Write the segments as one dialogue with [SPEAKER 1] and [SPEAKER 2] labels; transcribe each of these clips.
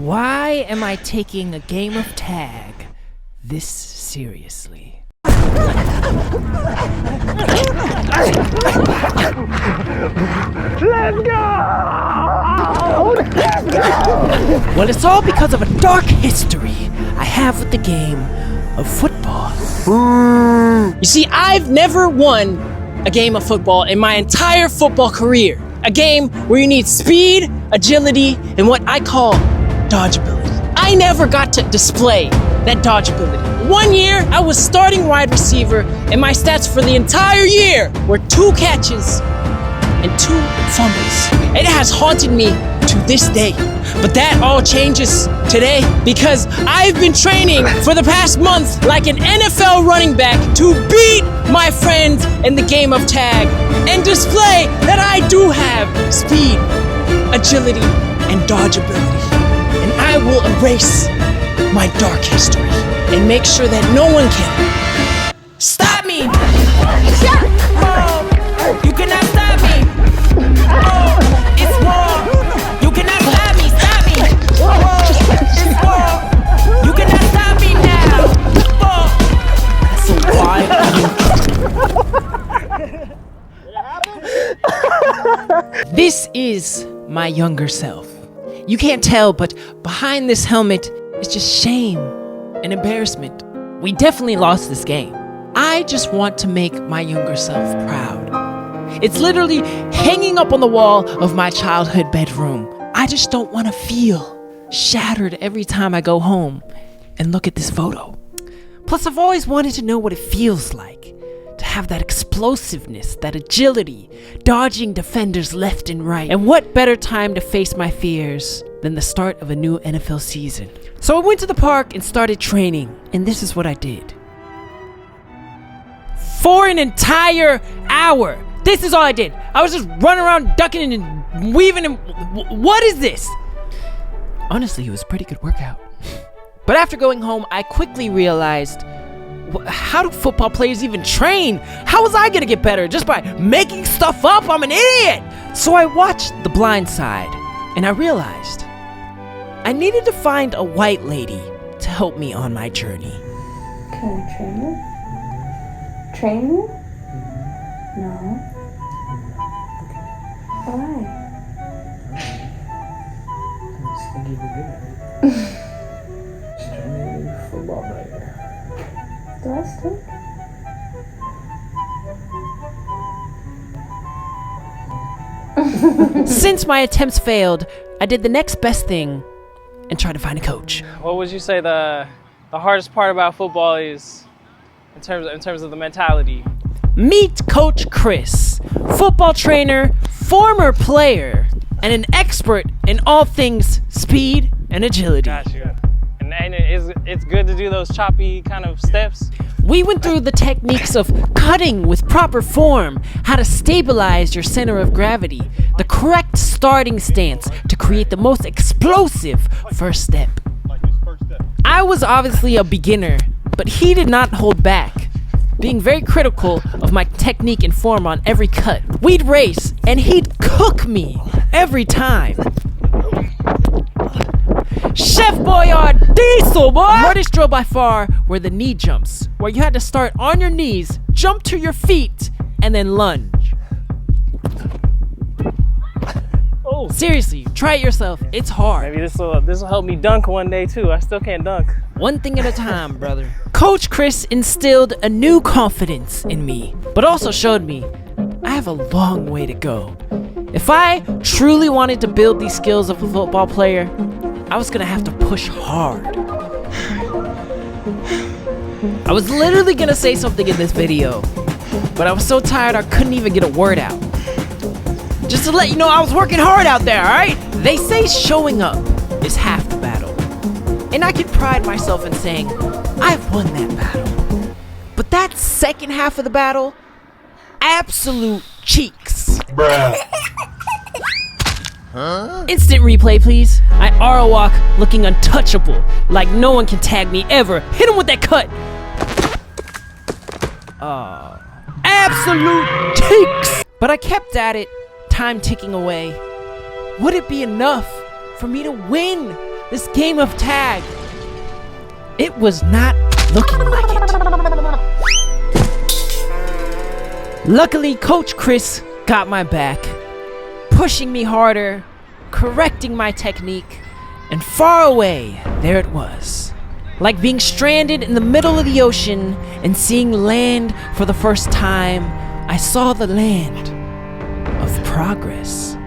[SPEAKER 1] Why am I taking a game of tag this seriously?
[SPEAKER 2] Let's go!
[SPEAKER 1] Well, it's all because of a dark history I have with the game of football.
[SPEAKER 3] You see, I've never won a game of football in my entire football career. A game where you need speed, agility, and what I call dodgeability. I never got to display that dodgeability. One year, I was starting wide receiver, and my stats for the entire year were 2 catches and 2 fumbles. It has haunted me to this day. But that all changes today because I've been training for the past month like an NFL running back to beat my friends in the game of tag and display that I do have speed, agility, and dodgeability. And I will erase my dark history and make sure that no one can stop me. You cannot stop me. It's war. You cannot stop me. Stop me. It's war. You cannot stop me now. So why are you? This is my younger self. You can't tell, but behind this helmet is just shame and embarrassment. We definitely lost this game. I just want to make my younger self proud. It's literally hanging up on the wall of my childhood bedroom. I just don't want to feel shattered every time I go home and look at this photo. Plus, I've always wanted to know what it feels like to have that explosiveness, that agility, dodging defenders left and right. And what better time to face my fears than the start of a new NFL season? So I went to the park and started training, and this is what I did. For an entire hour, this is all I did. I was just running around ducking and weaving and what is this? Honestly, it was a pretty good workout. But after going home, I quickly realized, how do football players even train? How was I gonna get better? Just by making stuff up? I'm an idiot! So I watched The Blind Side, and I realized I needed to find a white lady to help me on my journey.
[SPEAKER 4] Can I train you? Train you? No. Why?
[SPEAKER 2] Just think you'd be good at it. Just trying to be a football player.
[SPEAKER 4] Do I stink?
[SPEAKER 1] Since my attempts failed, I did the next best thing and tried to find a coach.
[SPEAKER 3] What would you say the hardest part about football is in terms of the mentality?
[SPEAKER 1] Meet Coach Chris, football trainer, former player, and an expert in all things speed and agility.
[SPEAKER 3] Gotcha. And it's good to do those choppy kind of steps.
[SPEAKER 1] We went through the techniques of cutting with proper form, how to stabilize your center of gravity, the correct starting stance to create the most explosive first step. I was obviously a beginner, but he did not hold back, being very critical of my technique and form on every cut. We'd race, and he'd cook me every time. Chef Boyard Diesel, boy! The hardest drill by far were the knee jumps, where you had to start on your knees, jump to your feet, and then lunge.
[SPEAKER 3] Oh,
[SPEAKER 1] Seriously, try it yourself. It's hard.
[SPEAKER 3] maybe this will help me dunk one day too. I still can't dunk.
[SPEAKER 1] One thing at a time, brother. Coach Chris instilled a new confidence in me, but also showed me I have a long way to go. If I truly wanted to build these skills of a football player, I was gonna have to push hard. I was literally gonna say something in this video, but I was so tired I couldn't even get a word out. Just to let you know, I was working hard out there, alright? They say showing up is half the battle. And I can pride myself in saying, I've won that battle. But that second half of the battle, absolute cheeks.
[SPEAKER 2] Bruh.
[SPEAKER 1] Instant replay, please. I aura walk looking untouchable, like no one can tag me ever. Hit him with that cut. Absolute cheeks. But I kept at it, time ticking away. Would it be enough for me to win this game of tag, it was not looking like it. Luckily, Coach Chris got my back, pushing me harder, correcting my technique, and far away, there it was. Like being stranded in the middle of the ocean and seeing land for the first time, I saw the land of progress.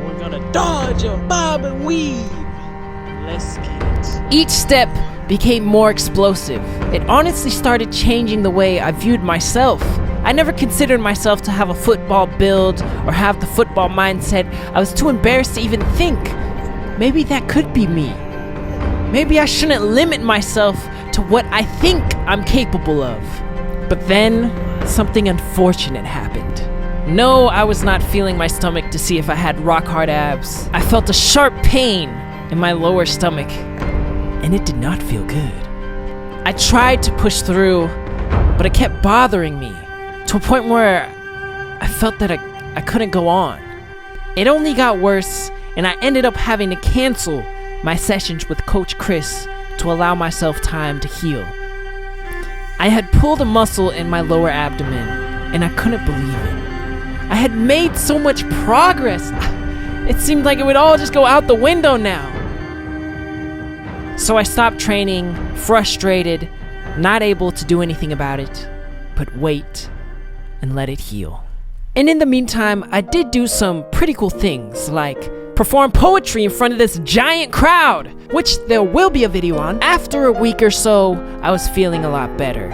[SPEAKER 3] We're gonna dodge and bob and weave. Let's get it.
[SPEAKER 1] Each step became more explosive. It honestly started changing the way I viewed myself. I never considered myself to have a football build or have the football mindset. I was too embarrassed to even think. Maybe that could be me. Maybe I shouldn't limit myself to what I think I'm capable of. But then, something unfortunate happened. No, I was not feeling my stomach to see if I had rock hard abs. I felt a sharp pain in my lower stomach, and it did not feel good. I tried to push through, but it kept bothering me to a point where I felt that I couldn't go on. It only got worse, and I ended up having to cancel my sessions with Coach Chris to allow myself time to heal. I had pulled a muscle in my lower abdomen, and I couldn't believe it. I had made so much progress. It seemed like it would all just go out the window now. So I stopped training, frustrated, not able to do anything about it, but wait and let it heal. And in the meantime, I did do some pretty cool things, like perform poetry in front of this giant crowd, which there will be a video on. After a week or so, I was feeling a lot better.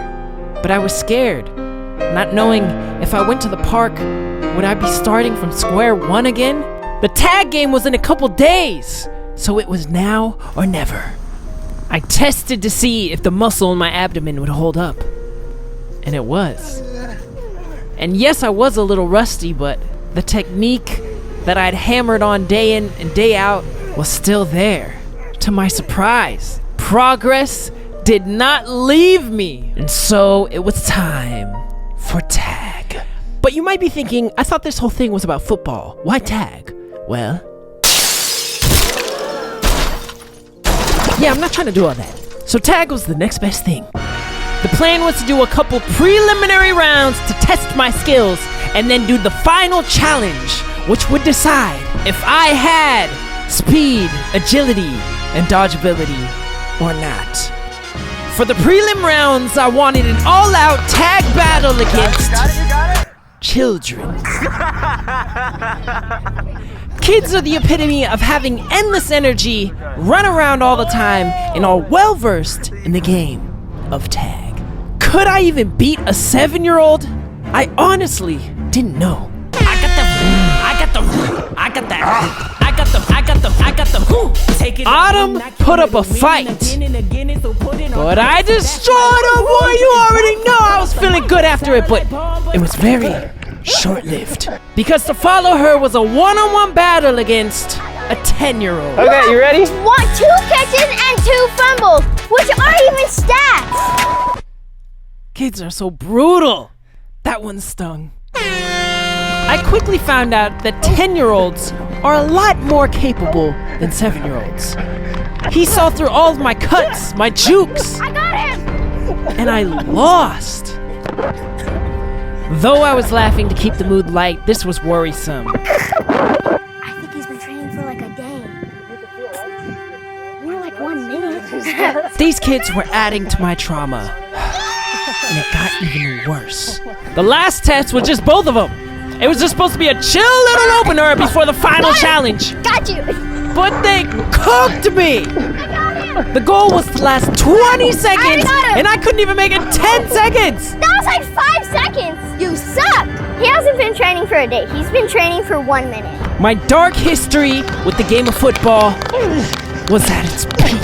[SPEAKER 1] But I was scared, not knowing if I went to the park, would I be starting from square one again? The tag game was in a couple days, so it was now or never. I tested to see if the muscle in my abdomen would hold up, and it was. And yes, I was a little rusty, but the technique that I'd hammered on day in and day out was still there. To my surprise, progress did not leave me, and so it was time for tag. But you might be thinking, I thought this whole thing was about football. Why tag? Well, yeah, I'm not trying to do all that. So tag was the next best thing. The plan was to do a couple preliminary rounds to test my skills and then do the final challenge, which would decide if I had speed, agility, and dodgeability or not. For the prelim rounds, I wanted an all-out tag battle against children. Kids are the epitome of having endless energy, run around all the time, and are well-versed in the game of tag. Could I even beat a 7-year-old? I honestly didn't know. Autumn put up a fight, but I destroyed her, boy. You already know I was feeling good after it, but it was very short-lived. Because to follow her was a one-on-one battle against a 10-year-old.
[SPEAKER 3] Okay, you ready?
[SPEAKER 5] 2 catches and 2 fumbles, which aren't even stats.
[SPEAKER 1] Kids are so brutal. That one stung. I quickly found out that 10-year-olds are a lot more capable than 7-year-olds. He saw through all of my cuts, my jukes.
[SPEAKER 5] I got him.
[SPEAKER 1] And I lost. Though I was laughing to keep the mood light, this was worrisome.
[SPEAKER 5] I think he's been training for like a day. More like 1 minute.
[SPEAKER 1] These kids were adding to my trauma. And it got even worse. The last test was just both of them. It was just supposed to be a chill little opener before the final challenge.
[SPEAKER 5] Got you.
[SPEAKER 1] But they cooked me. The goal was to last 20 seconds, and I couldn't even make it 10 seconds.
[SPEAKER 5] That was like 5 seconds. You suck. He hasn't been training for a day. He's been training for 1 minute.
[SPEAKER 1] My dark history with the game of football was at its peak.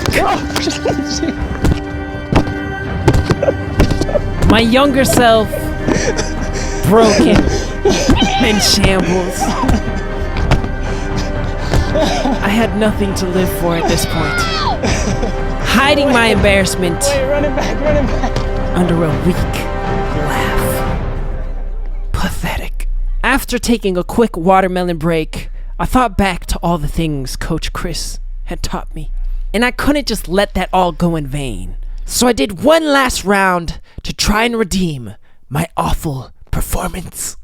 [SPEAKER 1] My younger self, broken, in shambles. I had nothing to live for at this point. Hiding my embarrassment under a weak laugh. Pathetic. After taking a quick watermelon break, I thought back to all the things Coach Chris had taught me, and I couldn't just let that all go in vain. So I did one last round to try and redeem my awful performance.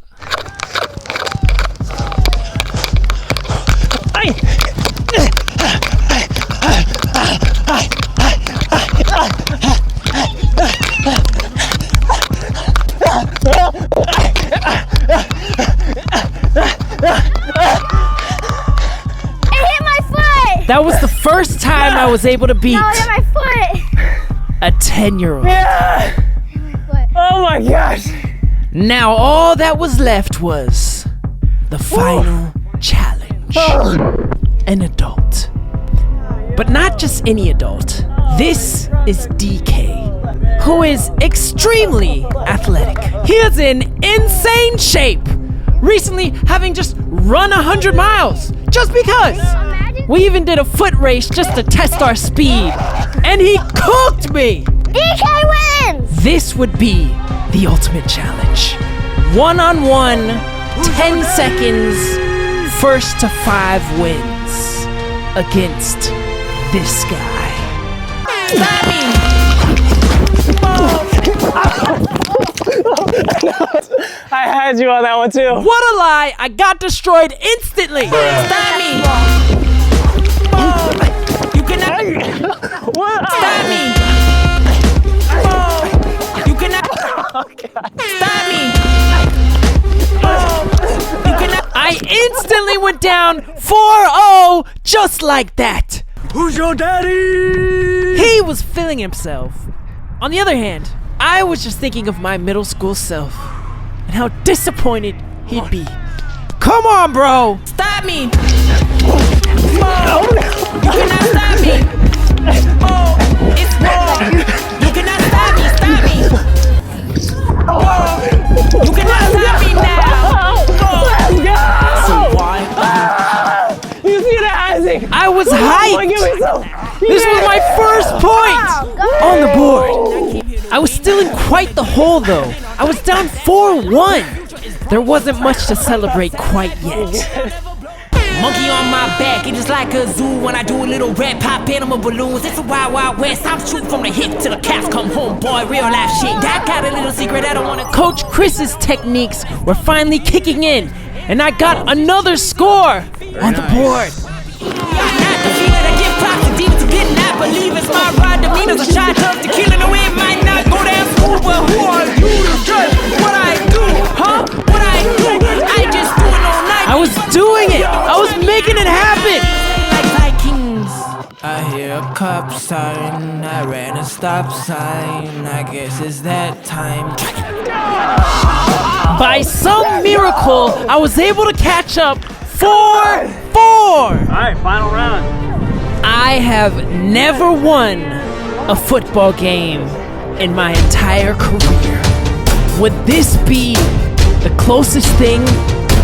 [SPEAKER 5] That
[SPEAKER 1] was the first time I was able to beat
[SPEAKER 5] No, it hit my foot.
[SPEAKER 1] a 10-year-old.
[SPEAKER 3] Yeah! Oh my gosh!
[SPEAKER 1] Now all that was left was the final challenge. An adult. But not just any adult. This is DK, who is extremely athletic. He is in insane shape. Recently having just run 100 miles, just because. We even did a foot race just to test our speed, and he cooked me!
[SPEAKER 5] DK wins!
[SPEAKER 1] This would be the ultimate challenge. 1-on-1, 10 seconds, first to 5 wins against this guy.
[SPEAKER 3] I had you on that one too.
[SPEAKER 1] What a lie! I got destroyed instantly! Stop me! You cannot stop me! You cannot stop me! You cannot. I instantly went down 4-0 just like that.
[SPEAKER 3] Who's your daddy?
[SPEAKER 1] He was feeling himself. On the other hand, I was just thinking of my middle school self and how disappointed he'd be. Come on, bro! Stop me! You cannot stop me! It's wrong! You cannot stop me! Stop me! You cannot stop me now!
[SPEAKER 3] Let's go!
[SPEAKER 1] So why?
[SPEAKER 3] You see that, Isaac?
[SPEAKER 1] I was hyped!
[SPEAKER 3] Give me some.
[SPEAKER 1] This was my first point on the board. I was still in quite the hole though. I was down 4-1. There wasn't much to celebrate quite yet. Monkey on my back, it is like a zoo when I do a little red pop animal balloons. It's a wild, wild west. I'm shooting from the hip till the cats come home, boy. Real life shit. That got a little secret I don't wanna. Coach Chris's techniques were finally kicking in, and I got another score on the board. I believe it's my ride. Demeanor's a shot of tequila. No, it might not go down smooth, but who are you to judge what I do? Huh? What I do? I just do it all night. I was doing it. I was making it happen. Like Vikings.
[SPEAKER 6] I hear a cop sign. I ran a stop sign. I guess it's that time.
[SPEAKER 1] By some miracle, I was able to catch up 4-4.
[SPEAKER 3] All right, final round.
[SPEAKER 1] I have never won a football game in my entire career. Would this be the closest thing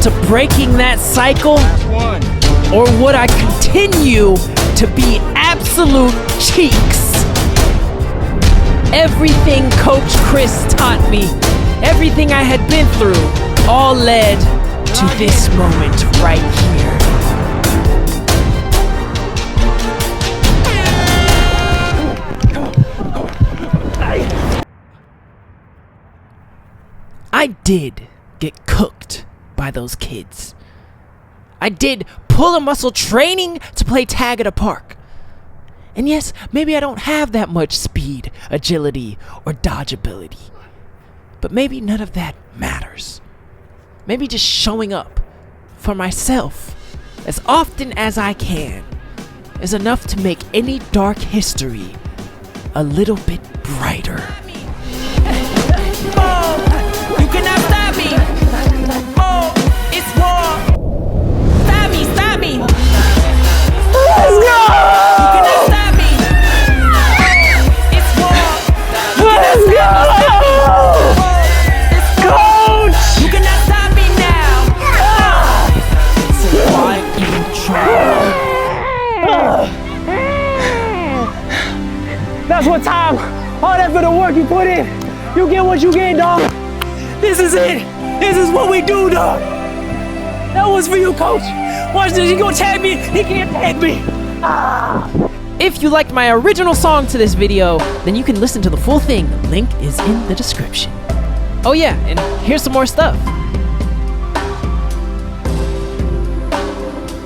[SPEAKER 1] to breaking that cycle? Or would I continue to be absolute cheeks? Everything Coach Chris taught me, everything I had been through, all led to this moment right here. I did get cooked by those kids. I did pull a muscle training to play tag at a park. And yes, maybe I don't have that much speed, agility, or dodge ability. But maybe none of that matters. Maybe just showing up for myself as often as I can is enough to make any dark history a little bit brighter. You cannot stop me! Oh, it's war! Stop me! Stop me!
[SPEAKER 3] Let's go!
[SPEAKER 1] You cannot stop me! It's war!
[SPEAKER 3] Let's go! Coach!
[SPEAKER 1] You cannot stop me now! So why even try?
[SPEAKER 3] That's what time. All that for the work you put in. You get what you get, dog. This is it. This is what we do, dog. That was for you, coach. Watch this. He gonna tag me. He can't tag me.
[SPEAKER 1] If you liked my original song to this video, then you can listen to the full thing. Link is in the description. Oh yeah, and here's some more stuff.